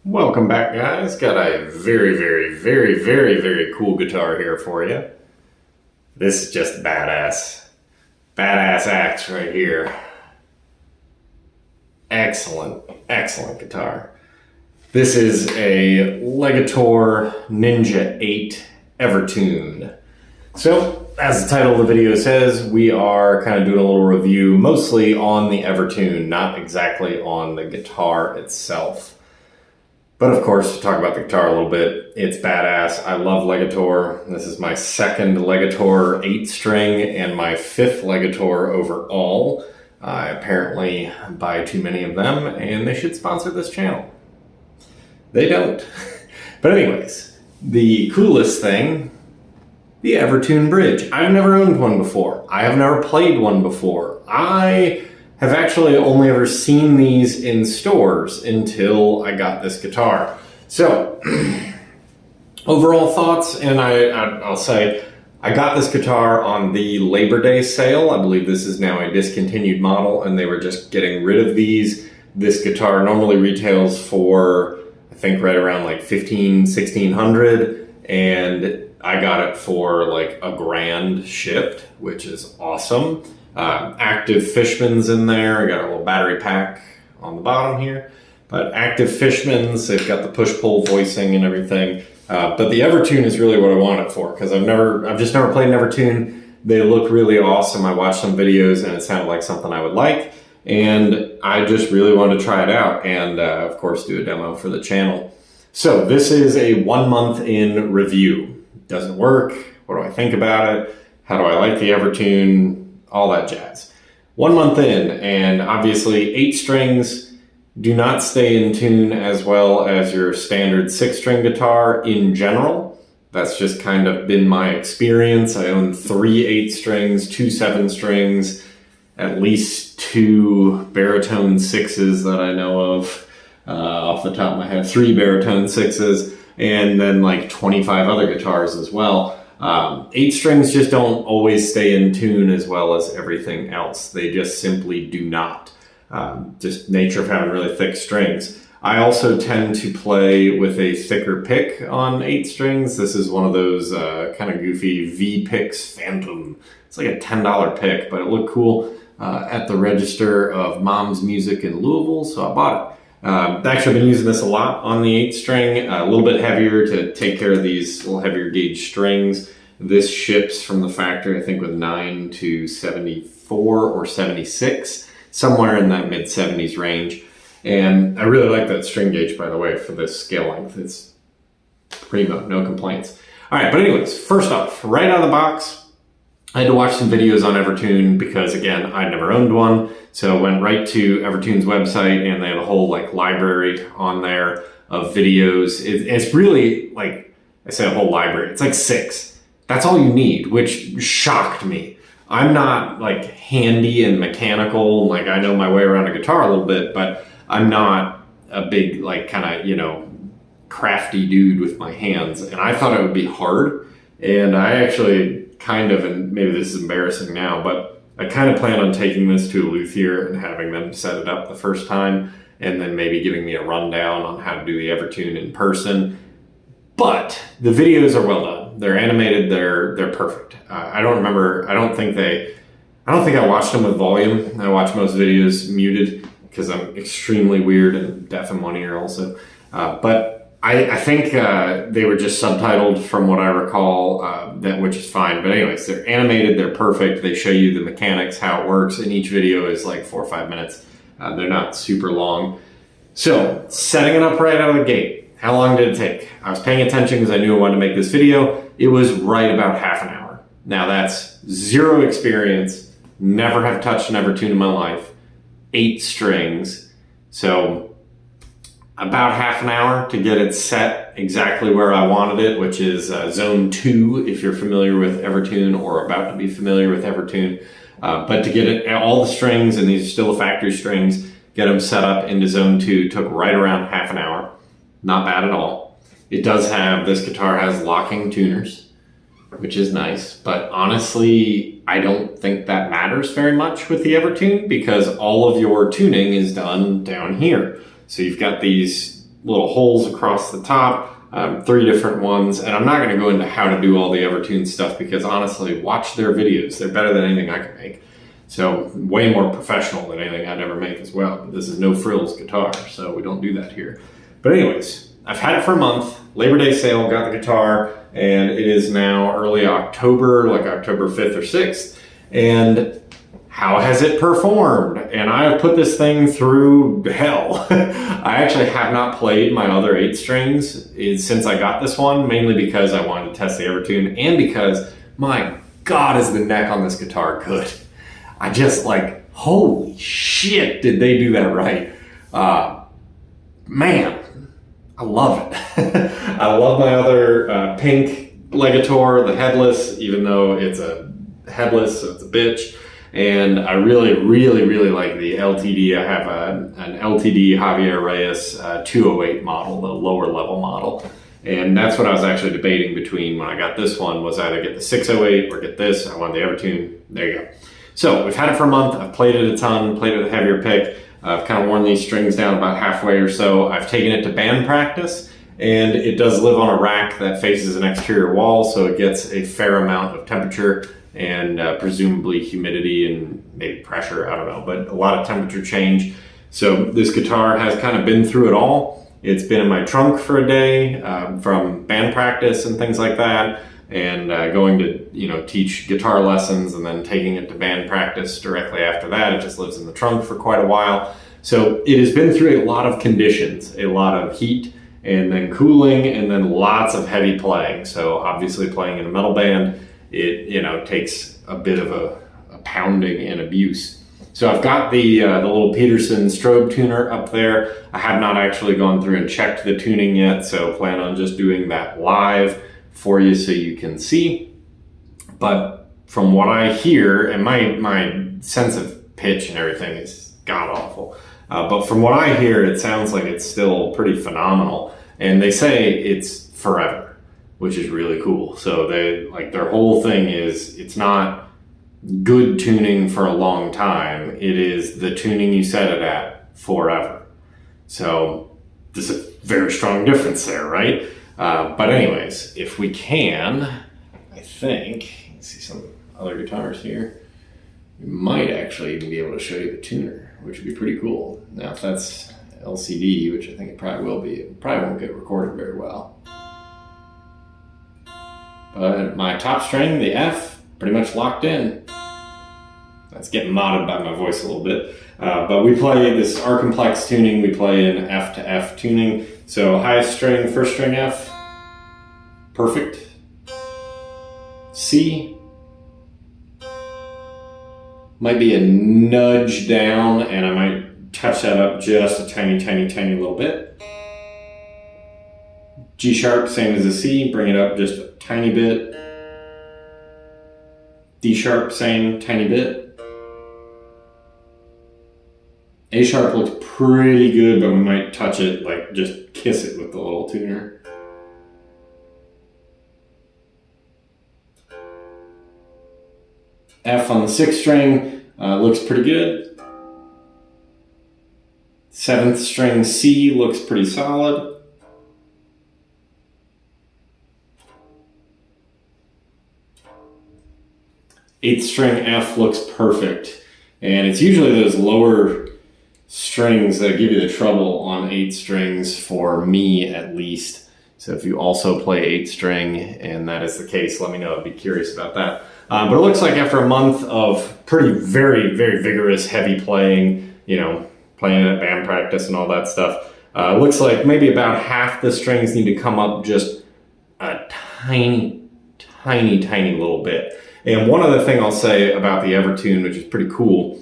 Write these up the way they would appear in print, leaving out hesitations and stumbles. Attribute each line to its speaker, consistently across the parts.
Speaker 1: Welcome back, guys. Got a very cool guitar here for you. This is just badass. Badass axe right here. Excellent guitar. This is a Legator Ninja 8 Evertune. So, as the title of the video says, we are kind of doing a little review mostly on the Evertune, not exactly on the guitar itself. But of course, to talk about the guitar a little bit, it's badass. I love Legator. This is my second Legator 8-string and my fifth Legator overall. I apparently buy too many of them, and they should sponsor this channel. They don't. But anyways, the coolest thing, the Evertune bridge. I've never owned one before. I have never played one before. I have actually only ever seen these in stores until I got this guitar. So, overall thoughts, and I'll say, I got this guitar on the Labor Day sale. I believe this is now a discontinued model, and they were just getting rid of these. This guitar normally retails for, I think, right around like $1,500, and I got it for like $1,000 shipped, which is awesome. Active Fishman's in there. I got a little battery pack on the bottom here. But Active Fishman's, they've got the push-pull voicing and everything. But the Evertune is really what I want it for, because I've just never played an Evertune. They look really awesome. I watched some videos and it sounded like something I would like. And I just really wanted to try it out and, of course, do a demo for the channel. So this is a 1 month in review. Doesn't work. What do I think about it? How do I like the Evertune? All that jazz. 1 month in, and obviously 8 strings do not stay in tune as well as your standard 6-string guitar in general. That's just kind of been my experience. I own 3 8 strings, 2 7 strings, at least 2 baritone 6s that I know of off the top of my head, 3 baritone 6s, and then like 25 other guitars as well. 8 strings just don't always stay in tune as well as everything else. They just simply do not. Just nature of having really thick strings. I also tend to play with a thicker pick on 8 strings. This is one of those kind of goofy V-Picks Phantom. It's like a $10 pick, but it looked cool at the register of Mom's Music in Louisville, so I bought it. Actually, I've been using this a lot on the 8-string, a little bit heavier to take care of these little heavier gauge strings. This ships from the factory, I think, with 9 to 74 or 76, somewhere in that mid-70s range. And I really like that string gauge, by the way, for this scale length. It's primo, no complaints. All right, but anyways, first off, right out of the box, I had to watch some videos on Evertune because, again, I'd never owned one. So I went right to Evertune's website, and they have a whole like library on there of videos. It's really like, I say a whole library. It's like 6. That's all you need, which shocked me. I'm not like handy and mechanical. Like I know my way around a guitar a little bit, but I'm not a big like kind of, crafty dude with my hands. And I thought it would be hard. And I actually kind of, and maybe this is embarrassing now, but I kind of plan on taking this to a luthier and having them set it up the first time, and then maybe giving me a rundown on how to do the Evertune in person. But the videos are well done. They're animated. They're perfect. I don't think I watched them with volume. I watch most videos muted because I'm extremely weird and deaf in one ear also. But I think they were just subtitled from what I recall, which is fine. But anyways, they're animated, they're perfect. They show you the mechanics, how it works, and each video is like 4 or 5 minutes. They're not super long. So, setting it up right out of the gate. How long did it take? I was paying attention because I knew I wanted to make this video. It was right about half an hour. Now that's 0 experience, never have touched an Evertune in my life, 8 strings. So, about half an hour to get it set exactly where I wanted it, which is zone 2 if you're familiar with Evertune or about to be familiar with Evertune. But to get it, all the strings, and these are still the factory strings, get them set up into zone 2 took right around half an hour. Not bad at all. It does have, this guitar has locking tuners, which is nice. But honestly, I don't think that matters very much with the Evertune because all of your tuning is done down here. So you've got these little holes across the top, 3 different ones. And I'm not going to go into how to do all the Evertune stuff because honestly, watch their videos. They're better than anything I can make. So way more professional than anything I'd ever make as well. But this is no frills guitar, so we don't do that here. But anyways, I've had it for a month. Labor Day sale, got the guitar, and it is now early October, like October 5th or 6th. And how has it performed? And I have put this thing through hell. I actually have not played my other 8 strings since I got this one, mainly because I wanted to test the Evertune and because, my God, is the neck on this guitar good. I just like, holy shit, did they do that right? Man, I love it. I love my other pink Legator, the headless, even though it's a headless, so it's a bitch. And I really, really, really like the LTD. I have an LTD Javier Reyes 208 model, the lower level model. And that's what I was actually debating between when I got this one, was either get the 608 or get this. I wanted the Evertune. There you go. So we've had it for a month. I've played it a ton, played it with a heavier pick. I've kind of worn these strings down about halfway or so. I've taken it to band practice, and it does live on a rack that faces an exterior wall, so it gets a fair amount of temperature and presumably humidity and maybe pressure, I don't know, but a lot of temperature change. So this guitar has kind of been through it all. It's been in my trunk for a day from band practice and things like that, and going to teach guitar lessons and then taking it to band practice directly after that. It just lives in the trunk for quite a while. So it has been through a lot of conditions, a lot of heat and then cooling and then lots of heavy playing. So obviously playing in a metal band, it takes a bit of a pounding and abuse. So I've got the little Peterson strobe tuner up there. I have not actually gone through and checked the tuning yet, so plan on just doing that live for you so you can see. But from what I hear, and my sense of pitch and everything is god awful, but from what I hear, it sounds like it's still pretty phenomenal. And they say it's forever, which is really cool. So their whole thing is, it's not good tuning for a long time. It is the tuning you set it at forever. So there's a very strong difference there, right? But anyways, if we can, I think, let's see some other guitars here. We might actually even be able to show you the tuner, which would be pretty cool. Now, if that's LCD, which I think it probably will be, it probably won't get recorded very well. But my top string, the F, pretty much locked in. That's getting modded by my voice a little bit. But we play this R-complex tuning. We play in F to F tuning. So highest string, first string F, perfect. C, might be a nudge down, and I might touch that up just a tiny, tiny, tiny little bit. G sharp, same as a C, bring it up just a tiny bit. D sharp, same, tiny bit. A sharp looks pretty good, but we might touch it, like just kiss it with the little tuner. F on the 6th string looks pretty good. 7th string C looks pretty solid. Eighth string F looks perfect. And it's usually those lower strings that give you the trouble on 8 strings, for me at least. So if you also play 8 string and that is the case, let me know. I'd be curious about that. But it looks like after a month of very, very vigorous, heavy playing, playing at band practice and all that stuff, it looks like maybe about half the strings need to come up just a tiny, tiny, tiny little bit. And one other thing I'll say about the Evertune, which is pretty cool,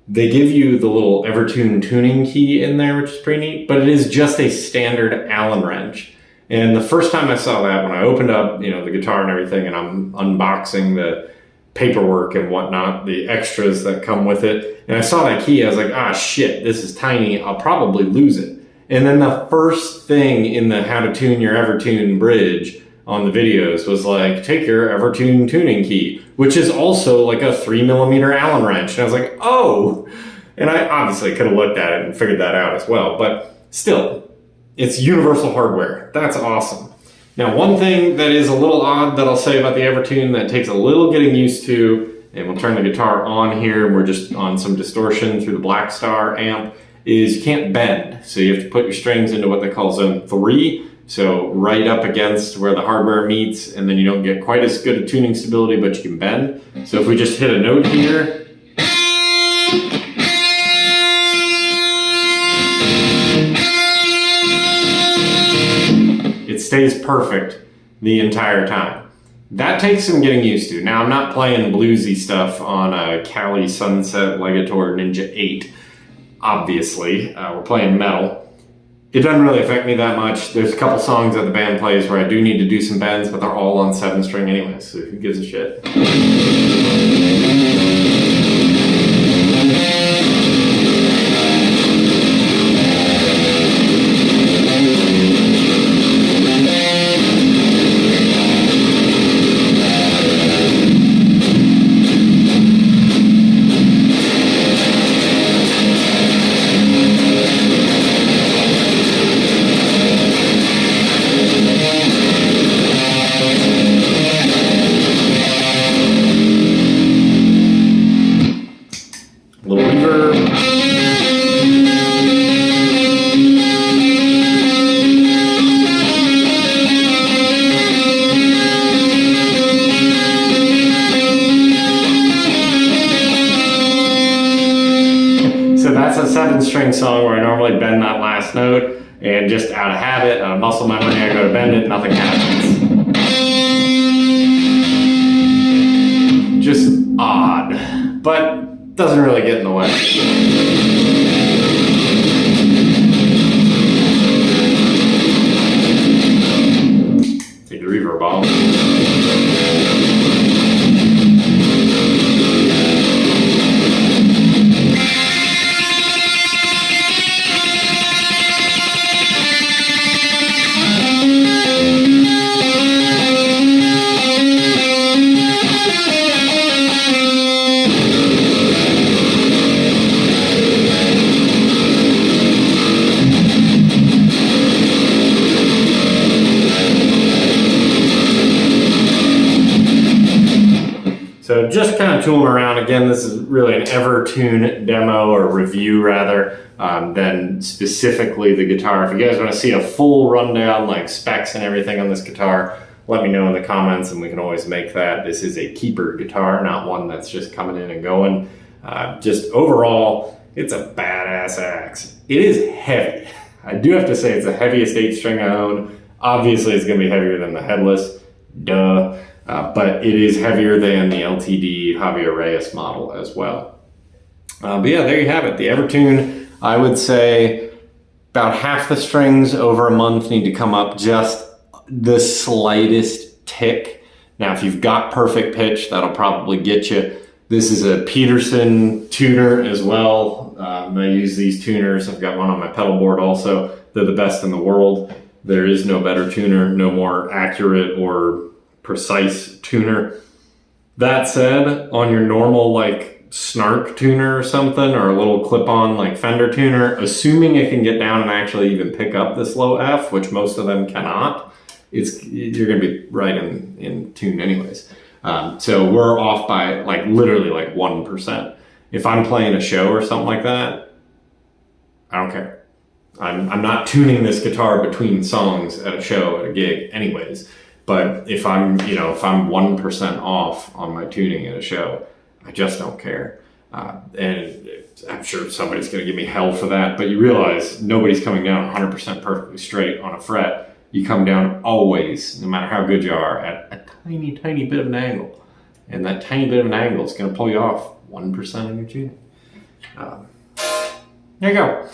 Speaker 1: they give you the little Evertune tuning key in there, which is pretty neat, but it is just a standard Allen wrench. And the first time I saw that, when I opened up, the guitar and everything, and I'm unboxing the paperwork and whatnot, the extras that come with it, and I saw that key, I was like, ah, shit, this is tiny, I'll probably lose it. And then the first thing in the how to tune your Evertune bridge on the videos was like, take your Evertune tuning key, which is also like a 3mm Allen wrench. And I was like, oh, and I obviously could have looked at it and figured that out as well, but still, It's universal hardware. That's awesome. Now, one thing that is a little odd that I'll say about the Evertune that takes a little getting used to, and we'll turn the guitar on here, we're just on some distortion through the Blackstar amp, is you can't bend. So you have to put your strings into what they call zone 3, so right up against where the hardware meets, and then you don't get quite as good a tuning stability, but you can bend. So if we just hit a note here, it stays perfect the entire time. That takes some getting used to. Now, I'm not playing bluesy stuff on a Cali Sunset Legator Ninja 8, obviously. We're playing metal. It doesn't really affect me that much. There's a couple songs that the band plays where I do need to do some bends, but they're all on 7-string anyway, so who gives a shit? So that's a 7-string song where I normally bend that last note, and just out of habit, out of muscle memory, I go to bend it, nothing happens. Just odd, but doesn't really get in the way. Take the reverb off. So just kind of tooling around. Again, this is really an Evertune demo, or review rather, than specifically the guitar. If you guys want to see a full rundown, like specs and everything on this guitar, let me know in the comments and we can always make that. This is a keeper guitar, not one that's just coming in and going. Just overall, it's a badass axe. It is heavy. I do have to say it's the heaviest 8-string I own. Obviously, it's going to be heavier than the headless. Duh. But it is heavier than the LTD Javier Reyes model as well. But yeah, there you have it. The Evertune, I would say about half the strings over a month need to come up just the slightest tick. Now, if you've got perfect pitch, that'll probably get you. This is a Peterson tuner as well. I use these tuners. I've got one on my pedal board also. They're the best in the world. There is no better tuner, no more accurate or precise tuner. That said, on your normal like snark tuner or something, or a little clip-on like Fender tuner, assuming it can get down and actually even pick up this low F, which most of them cannot, you're going to be right in tune anyways. So we're off by like literally like 1%. If I'm playing a show or something like that, I don't care. I'm not tuning this guitar between songs at a show, at a gig anyways. But if I'm 1% off on my tuning at a show, I just don't care. And I'm sure somebody's going to give me hell for that. But you realize nobody's coming down 100% perfectly straight on a fret. You come down always, no matter how good you are, at a tiny, tiny bit of an angle. And that tiny bit of an angle is going to pull you off 1% on your tuning. There you go.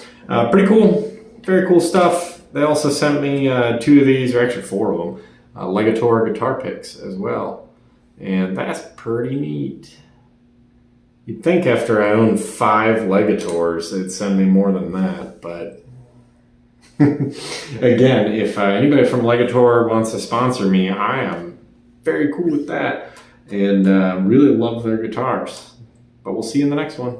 Speaker 1: Pretty cool. Very cool stuff. They also sent me 2 of these, or actually 4 of them. Legator guitar picks as well, and that's pretty neat. You'd think after I own 5 Legators they'd send me more than that, but again, if anybody from Legator wants to sponsor me, I am very cool with that, and really love their guitars. But we'll see you in the next one.